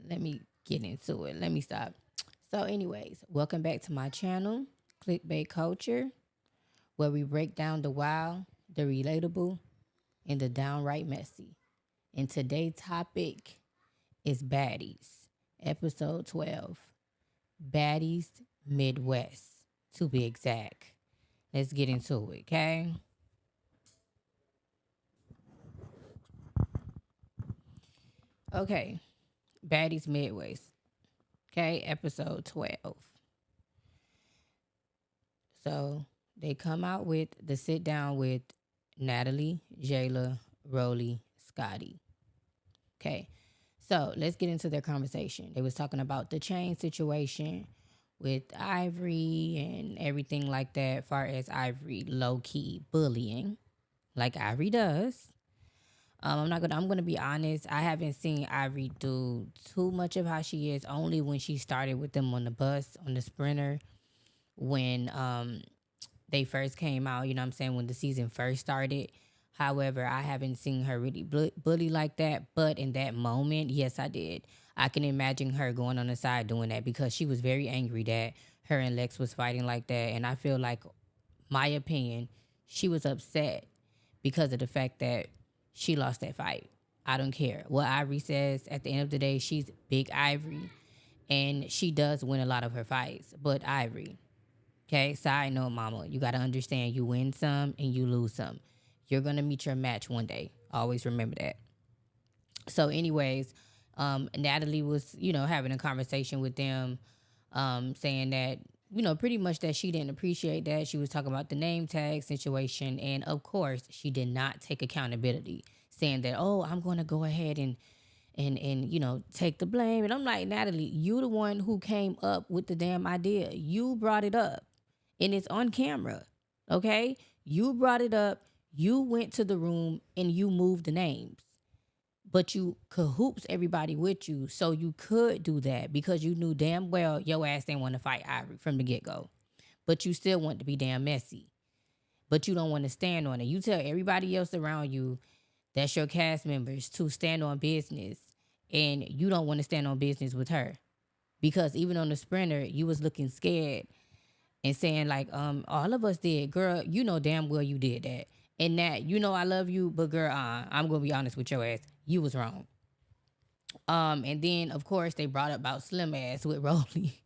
Let me get into it. Let me stop. So, anyways, welcome back to my channel, Clickbait Culture, where we break down the wild, the relatable, and the downright messy. And today's topic is Baddies, episode 12. Baddies Midwest, to be exact. Let's get into it, okay? Okay, Baddies Midwest, okay, episode 12. So they come out with the sit down with Natalie, Jayla, Rolly, Scotty. Okay. So let's get into their conversation. They was talking about the chain situation with Ivory and everything like that, far as Ivory low key bullying, like Ivory does. I'm gonna be honest. I haven't seen Ivory do too much of how she is. Only when she started with them on the bus on the Sprinter, when they first came out, you know what I'm saying, when the season first started. However, I haven't seen her really bully like that. But in that moment, yes, I did. I can imagine her going on the side doing that because she was very angry that her and Lex was fighting like that. And I feel like, my opinion, she was upset because of the fact that she lost that fight. I don't care what Ivory says. At the end of the day, she's big Ivory, and she does win a lot of her fights. But Ivory, okay, side note, mama, you got to understand you win some and you lose some. You're going to meet your match one day. Always remember that. So, anyways, Natalie was, having a conversation with them, saying that, pretty much that she didn't appreciate that. She was talking about the name tag situation. And of course, she did not take accountability, saying that, oh, I'm going to go ahead and take the blame. And I'm like, Natalie, you the one who came up with the damn idea. You brought it up, and it's on camera. Okay, you brought it up. You went to the room and you moved the names, but you cahoots everybody with you, so you could do that because you knew damn well your ass didn't want to fight Ivory from the get go, but you still want to be damn messy. But you don't want to stand on it. You tell everybody else around you, that's your cast members, to stand on business, and you don't want to stand on business with her because even on the Sprinter, you was looking scared and saying like, all of us did, girl. You know damn well you did that, and that I love you, but girl, I'm gonna be honest with your ass. You was wrong. And then of course they brought up about Slim ass with Rolly.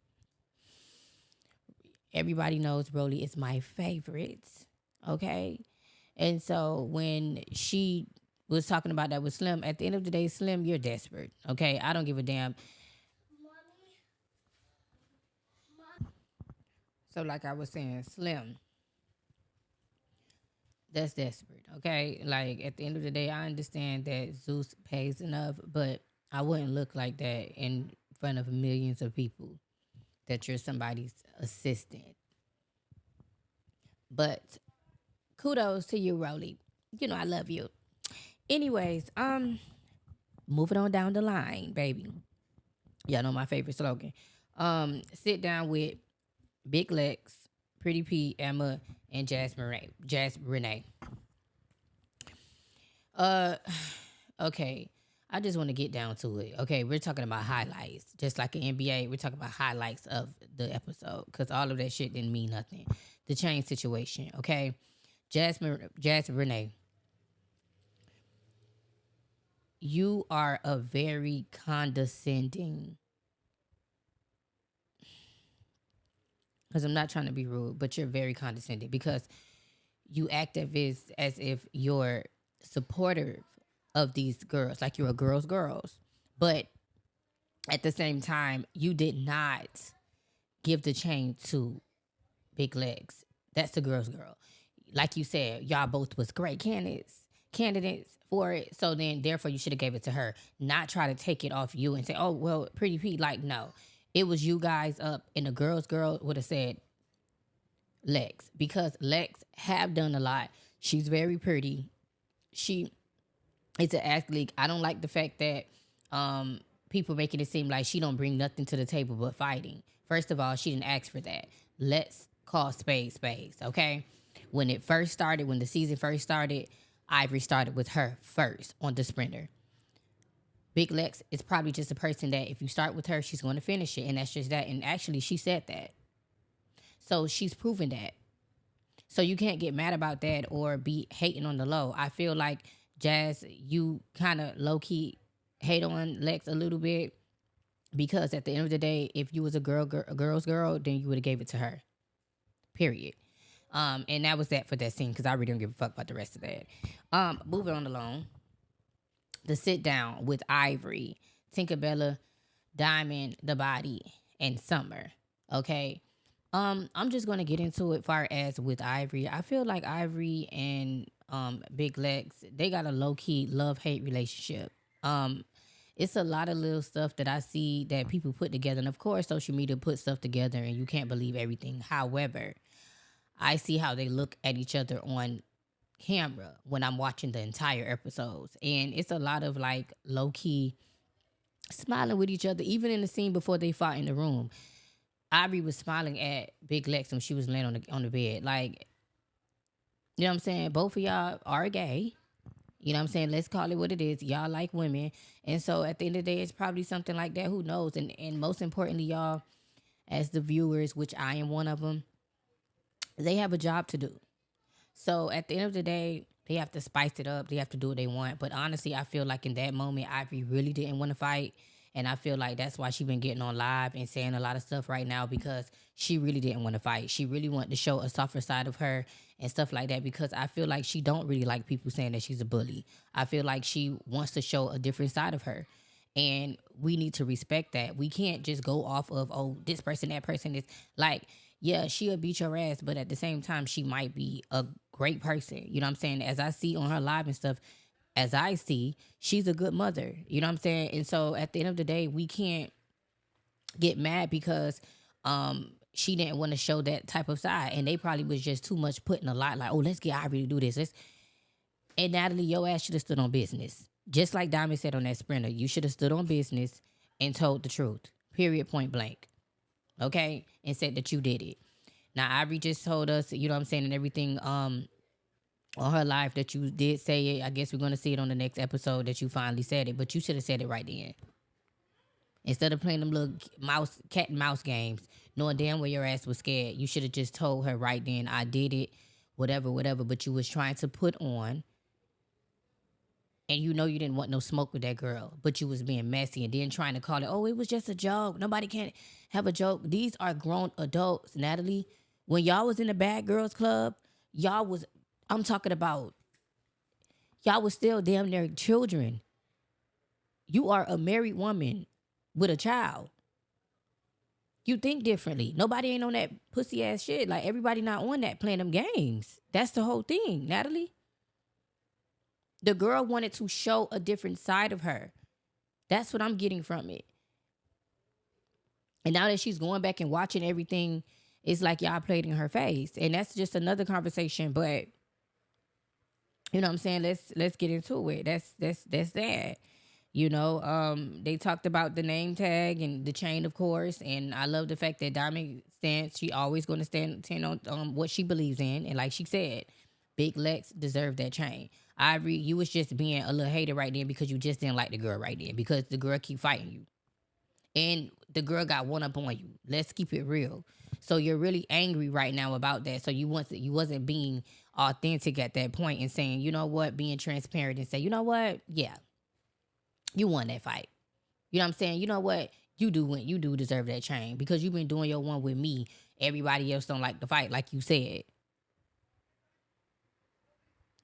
Everybody knows Rolly is my favorite. Okay, and so when she was talking about that with Slim, at the end of the day, Slim, you're desperate. Okay, I don't give a damn. So like I was saying, Slim, that's desperate. Okay, like at the end of the day, I understand that Zeus pays enough, but I wouldn't look like that in front of millions of people that you're somebody's assistant. But kudos to you, Rolly. I love you. Anyways, moving on down the line, baby. Y'all know my favorite slogan. Sit down with Big Lex, Pretty Pete, Emma, and Jasmine Renee. Renee. Uh, okay. I just want to get down to it. Okay, we're talking about highlights, just like in NBA. We're talking about highlights of the episode because all of that shit didn't mean nothing. The chain situation. Okay, Jasmine Renee, you are a very condescending. Because I'm not trying to be rude, but you're very condescending because you act as if you're supportive of these girls, like you're a girls. But at the same time, you did not give the chain to Big Legs. That's the girl. Like you said, y'all both was great candidates for it. So then, therefore, you should have gave it to her. Not try to take it off you and say, "Oh, well, Pretty Pete." Like, no, it was you guys up, and the girl would have said Lex because Lex have done a lot. She's very pretty. She is an athlete. I don't like the fact that people making it seem like she don't bring nothing to the table but fighting. First of all, she didn't ask for that. Let's call spades, okay? When it first started, when the season first started, Ivory started with her first on the Sprinter. Big Lex is probably just a person that if you start with her, she's going to finish it. And that's just that. And actually, she said that. So she's proven that. So you can't get mad about that or be hating on the low. I feel like, Jazz, you kind of low key hate on Lex a little bit because at the end of the day, if you was a girl's girl, then you would have gave it to her. Period. And that was that for that scene because I really don't give a fuck about the rest of that. Moving on along, the sit down with Ivory, Tinkerbella, Diamond, the Body, and Summer. Okay. I'm just gonna get into it far as with Ivory. I feel like Ivory and Big Lex, they got a low key love hate relationship. It's a lot of little stuff that I see that people put together, and of course, social media puts stuff together, and you can't believe everything. However, I see how they look at each other on camera when I'm watching the entire episodes, and it's a lot of like low key smiling with each other, even in the scene before they fought in the room. Ivory was smiling at Big Lex when she was laying on the bed. Like, you know what I'm saying? Both of y'all are gay. You know what I'm saying? Let's call it what it is. Y'all like women. And so at the end of the day, it's probably something like that. Who knows? And most importantly, y'all, as the viewers, which I am one of them, they have a job to do. So at the end of the day, they have to spice it up. They have to do what they want. But honestly, I feel like in that moment, Ivory really didn't want to fight. And I feel like that's why she been getting on live and saying a lot of stuff right now because she really didn't want to fight. She really wanted to show a softer side of her and stuff like that because I feel like she don't really like people saying that she's a bully. I feel like she wants to show a different side of her. And we need to respect that. We can't just go off of, oh, this person, that person is like, yeah, she'll beat your ass, but at the same time, she might be a great person. You know what I'm saying? As I see on her live and stuff, as I see, she's a good mother. You know what I'm saying? And so at the end of the day, we can't get mad because she didn't want to show that type of side. And they probably was just too much putting a lot like, oh, let's get Ivory to do this. And Natalie, your ass should have stood on business. Just like Diamond said on that Sprinter, you should have stood on business and told the truth. Period, point blank. Okay? And said that you did it. Now, Ivory just told us, you know what I'm saying, and everything on her life that you did say it. I guess we're going to see it on the next episode that you finally said it, but you should have said it right then. Instead of playing them little cat and mouse games, knowing damn well your ass was scared, you should have just told her right then, I did it, whatever, but you was trying to put on, and you know you didn't want no smoke with that girl, but you was being messy and then trying to call it, oh, it was just a joke. Nobody can have a joke. These are grown adults, Natalie. When y'all was in the Bad Girls Club, I'm talking about, y'all was still damn near children. You are a married woman with a child. You think differently. Nobody ain't on that pussy ass shit. Like, everybody not on that playing them games. That's the whole thing, Natalie. The girl wanted to show a different side of her. That's what I'm getting from it. And now that she's going back and watching everything, it's like y'all played in her face. And that's just another conversation, but you know what I'm saying? Let's get into it. That's that. You know, they talked about the name tag and the chain, of course, and I love the fact that Diamond stands. She always going to stand on what she believes in, and like she said, Big Lex deserved that chain. Ivory, you was just being a little hater right then because you just didn't like the girl right then because the girl keep fighting you, and the girl got one up on you. Let's keep it real. So you're really angry right now about that. So you wasn't being authentic at that point and saying, you know what, being transparent and say, you know what, yeah, you won that fight. You know what I'm saying? You know what? You do win. You do deserve that chain because you've been doing your one with me. Everybody else don't like the fight, like you said.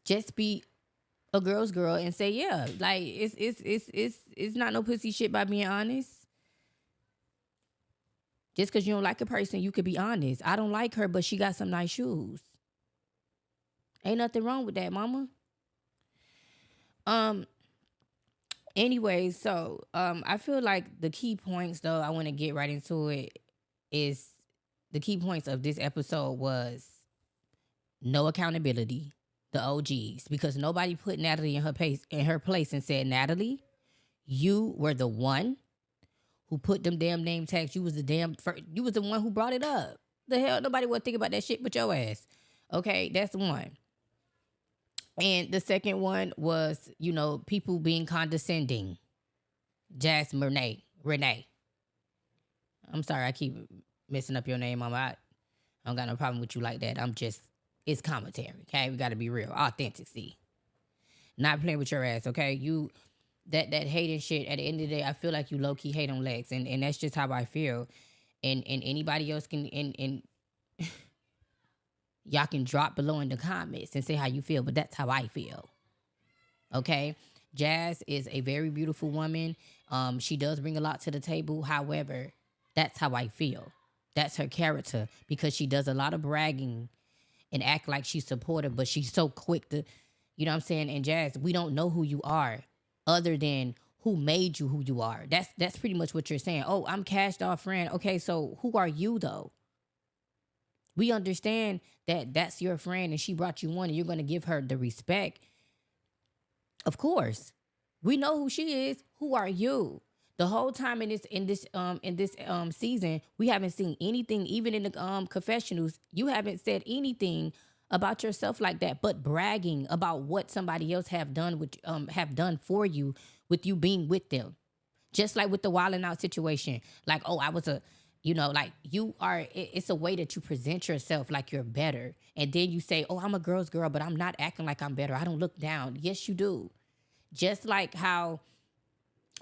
Just be a girl's girl and say, yeah, like it's not no pussy shit by being honest. Just because you don't like a person, you could be honest. I don't like her, but she got some nice shoes. Ain't nothing wrong with that, mama. Anyway, so I feel like the key points, though, I want to get right into it, is the key points of this episode was no accountability, the OGs, because nobody put Natalie in her place and said, Natalie, you were the one who put them damn name tags. You was you was the one who brought it up. The hell, nobody would think about that shit but your ass. Okay, that's one. And the second one was, you know, people being condescending. Jasmine Renee. I'm sorry, I keep messing up your name, Mama. I don't got no problem with you like that. It's commentary, okay? We got to be real. Authenticity. Not playing with your ass, okay? You, that hating shit, at the end of the day, I feel like you low-key hate on Lex, and that's just how I feel. And anybody else can, and y'all can drop below in the comments and say how you feel, but that's how I feel, okay? Jazz is a very beautiful woman. She does bring a lot to the table. However, that's how I feel. That's her character, because she does a lot of bragging and act like she's supportive, but she's so quick to, you know what I'm saying? And Jazz, we don't know who you are other than who made you who you are. That's pretty much what you're saying. Oh, I'm cashed off friend. Okay, so who are you though? We understand that that's your friend and she brought you on and you're going to give her the respect. Of course. We know who she is. Who are you? The whole time in this season, we haven't seen anything. Even in the confessionals, you haven't said anything about yourself like that, but bragging about what somebody else have done for you with you being with them. Just like with the Wild and Out situation, like, oh, I was a, like you are. It's a way that you present yourself like you're better, and then you say, oh, I'm a girl's girl, but I'm not acting like I'm better. I don't look down. Yes, you do. Just like how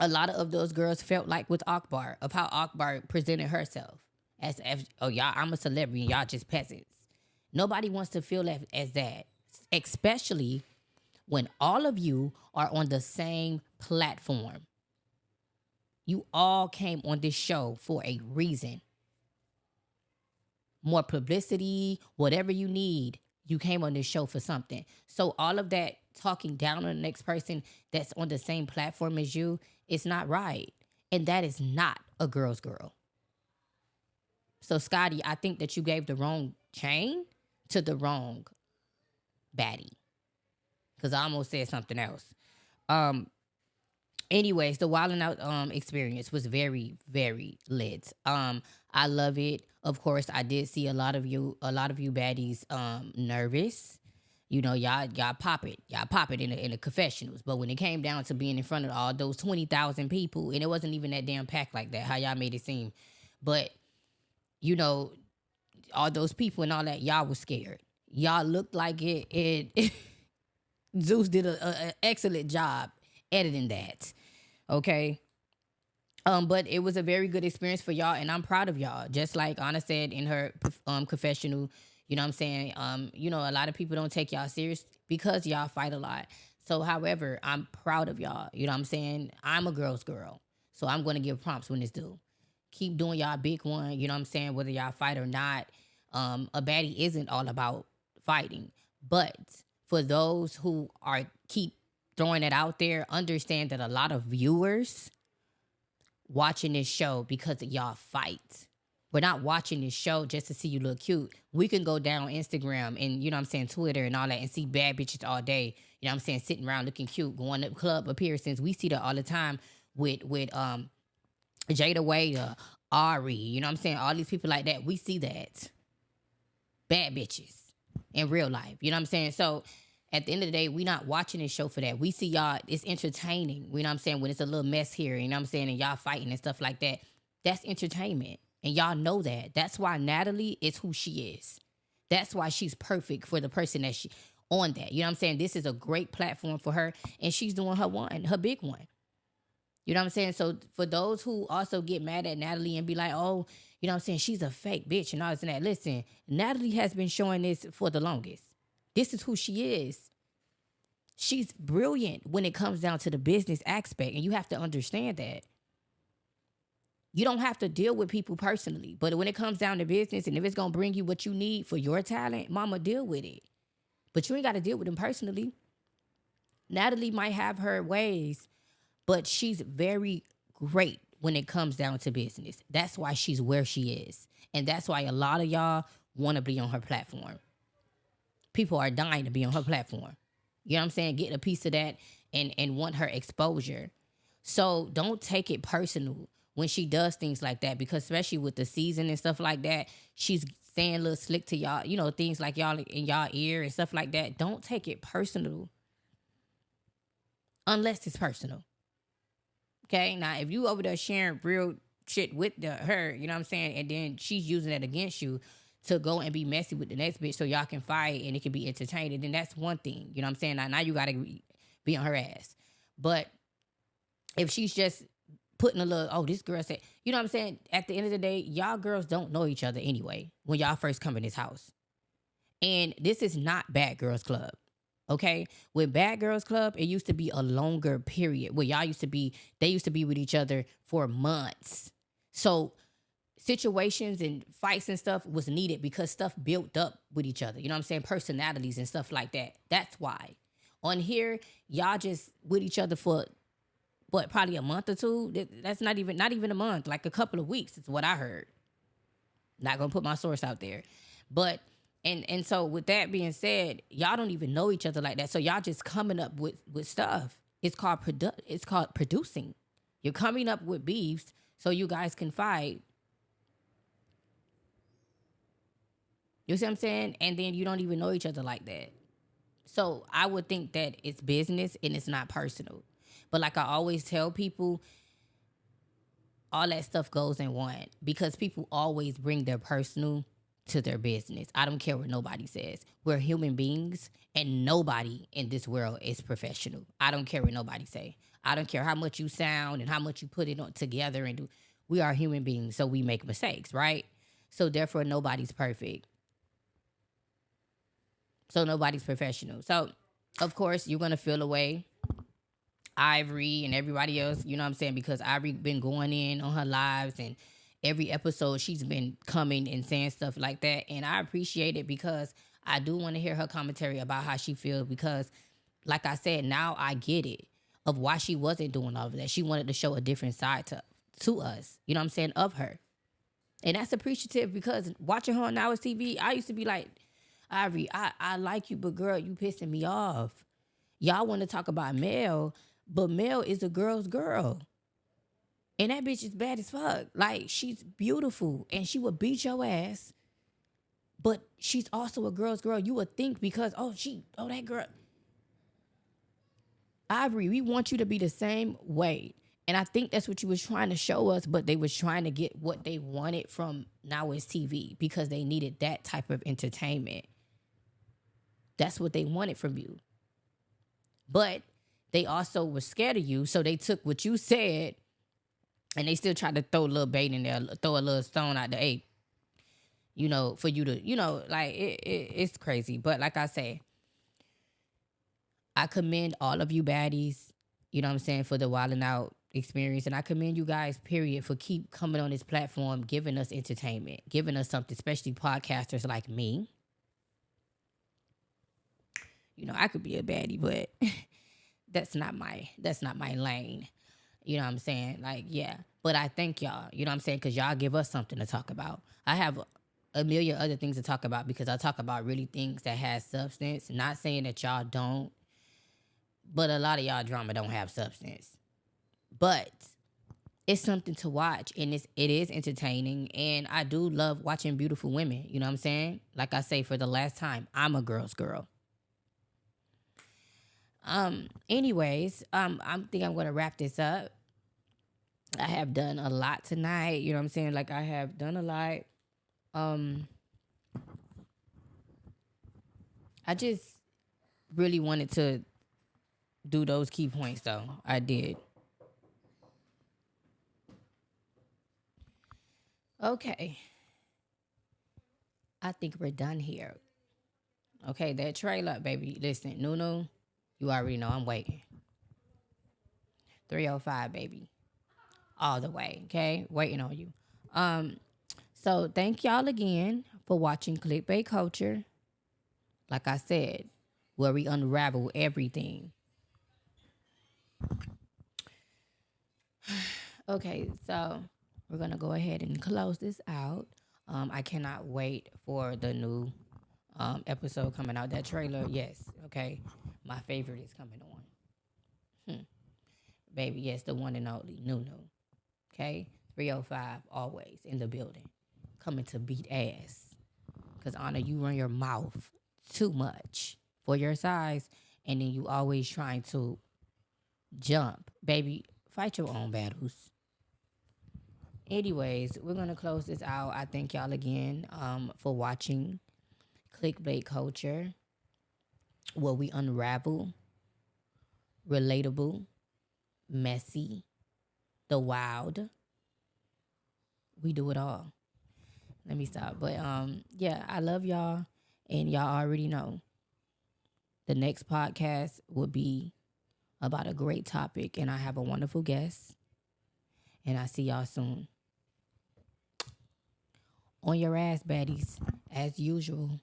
a lot of those girls felt like with Akbar, of how Akbar presented herself as oh, y'all, I'm a celebrity and y'all just peasants. Nobody wants to feel as that, especially when all of you are on the same platform. You all came on this show for a reason. More publicity, whatever you need, you came on this show for something. So all of that talking down on the next person that's on the same platform as you, it's not right. And that is not a girl's girl. So Scotty, I think that you gave the wrong chain to the wrong baddie. Because I almost said something else. Anyways, the Wild and Out experience was very, very lit. I love it. Of course, I did see a lot of you baddies nervous. Y'all pop it. Y'all pop it in the confessionals. But when it came down to being in front of all those 20,000 people, and it wasn't even that damn packed like that, how y'all made it seem. But, all those people and all that, y'all was scared. Y'all looked like it Zeus did an excellent job editing that. Okay. But it was a very good experience for y'all, and I'm proud of y'all. Just like Anna said in her confessional, you know what I'm saying? A lot of people don't take y'all serious because y'all fight a lot. So, however, I'm proud of y'all. You know what I'm saying? I'm a girl's girl. So I'm gonna give prompts when it's due. Keep doing y'all big one, you know what I'm saying, whether y'all fight or not. A baddie isn't all about fighting. But for those who are keep throwing it out there, understand that a lot of viewers watching this show because of y'all fight. We're not watching this show just to see you look cute. We can go down Instagram and, Twitter and all that and see bad bitches all day, sitting around looking cute, going to club appearances. We see that all the time with Jada Wade, Ari, all these people like that. We see that. Bad bitches in real life. You know what I'm saying? So at the end of the day, we not watching this show for that. We see y'all, it's entertaining. You know what I'm saying? When it's a little mess here, you know what I'm saying? And y'all fighting and stuff like that. That's entertainment. And y'all know that. That's why Natalie is who she is. That's why she's perfect for the person that she on that. You know what I'm saying? This is a great platform for her. And she's doing her big one. You know what I'm saying? So for those who also get mad at Natalie and be like, oh, you know what I'm saying, she's a fake bitch and all this and that. Listen, Natalie has been showing this for the longest. This is who she is. She's brilliant when it comes down to the business aspect, and you have to understand that. You don't have to deal with people personally, but when it comes down to business, and if it's going to bring you what you need for your talent, mama, deal with it. But you ain't got to deal with them personally. Natalie might have her ways, but she's very great when it comes down to business. That's why she's where she is. And that's why a lot of y'all want to be on her platform. People are dying to be on her platform. You know what I'm saying? Getting a piece of that and want her exposure. So don't take it personal when she does things like that, because especially with the season and stuff like that, she's saying a little slick to y'all, things like y'all in y'all ear and stuff like that. Don't take it personal unless it's personal. Okay, now if you over there sharing real shit with her, you know what I'm saying, and then she's using that against you to go and be messy with the next bitch so y'all can fight and it can be entertaining, then that's one thing. You know what I'm saying? Now you gotta be on her ass. But if she's just putting a little, oh, this girl said, you know what I'm saying? At the end of the day, y'all girls don't know each other anyway when y'all first come in this house. And this is not Bad Girls Club. Okay? With Bad Girls Club, it used to be a longer period where they used to be with each other for months. So situations and fights and stuff was needed because stuff built up with each other. You know what I'm saying? Personalities and stuff like that. That's why. On here, y'all just with each other for what, probably a month or two. That's not even a month, like a couple of weeks. Is what I heard. Not gonna put my source out there, but and so with that being said, y'all don't even know each other like that. So y'all just coming up with stuff. It's called producing. You're coming up with beefs so you guys can fight. You see what I'm saying? And then you don't even know each other like that. So I would think that it's business and it's not personal. But like I always tell people, all that stuff goes in one because people always bring their personal to their business. I don't care what nobody says. We're human beings and nobody in this world is professional. I don't care what nobody say. I don't care how much you sound and how much you put it on together and do. We are human beings, so we make mistakes, right? So therefore nobody's perfect. So nobody's professional. So of course you're gonna feel away. Ivory and everybody else, you know what I'm saying? Because Ivory been going in on her lives and every episode she's been coming and saying stuff like that. And I appreciate it because I do want to hear her commentary about how she feels because like I said, now I get it of why she wasn't doing all of that. She wanted to show a different side to us, you know what I'm saying, of her. And that's appreciative because watching her on Now It's TV, I used to be like, Ivory, I like you, but girl, you pissing me off. Y'all want to talk about Mel, but Mel is a girl's girl. And that bitch is bad as fuck. Like, she's beautiful and she would beat your ass, but she's also a girl's girl. You would think because, that girl. Ivory, we want you to be the same way. And I think that's what you was trying to show us, but they was trying to get what they wanted from Now It's TV because they needed that type of entertainment. That's what they wanted from you. But they also were scared of you, so they took what you said and they still tried to throw a little bait in there, throw a little stone out the ape, for you to, like, it's crazy. But like I say, I commend all of you baddies, you know what I'm saying, for the wilding out experience. And I commend you guys, period, for keep coming on this platform, giving us entertainment, giving us something, especially podcasters like me. I could be a baddie, but that's not my lane. You know what I'm saying? Like, yeah. But I thank y'all, you know what I'm saying? Because y'all give us something to talk about. I have a million other things to talk about because I talk about really things that has substance. Not saying that y'all don't, but a lot of y'all drama don't have substance. But it's something to watch and it is entertaining. And I do love watching beautiful women. You know what I'm saying? Like I say, for the last time, I'm a girl's girl. Anyways, I think I'm gonna wrap this up. I have done a lot tonight, you know what I'm saying? Like I have done a lot. I just really wanted to do those key points though. I did. Okay. I think we're done here. Okay, that trailer, baby. Listen, Nunu, you already know I'm waiting. 305, baby. All the way, okay? Waiting on you. So thank y'all again for watching Clickbait Culture. Like I said, where we unravel everything. Okay, so we're gonna go ahead and close this out. I cannot wait for the new episode coming out. That trailer, yes, okay. My favorite is coming on. Baby, yes, the one and only Nunu. Okay? 305 always in the building. Coming to beat ass. Because Anna, you run your mouth too much for your size. And then you always trying to jump. Baby, Fight your own battles. Anyways, we're gonna close this out. I thank y'all again for watching Clickbait Culture, where we unravel relatable, messy, the wild. We do it all. Let me stop. But yeah, I love y'all, and y'all already know the next podcast will be about a great topic, and I have a wonderful guest. And I see y'all soon. On your ass, baddies, as usual.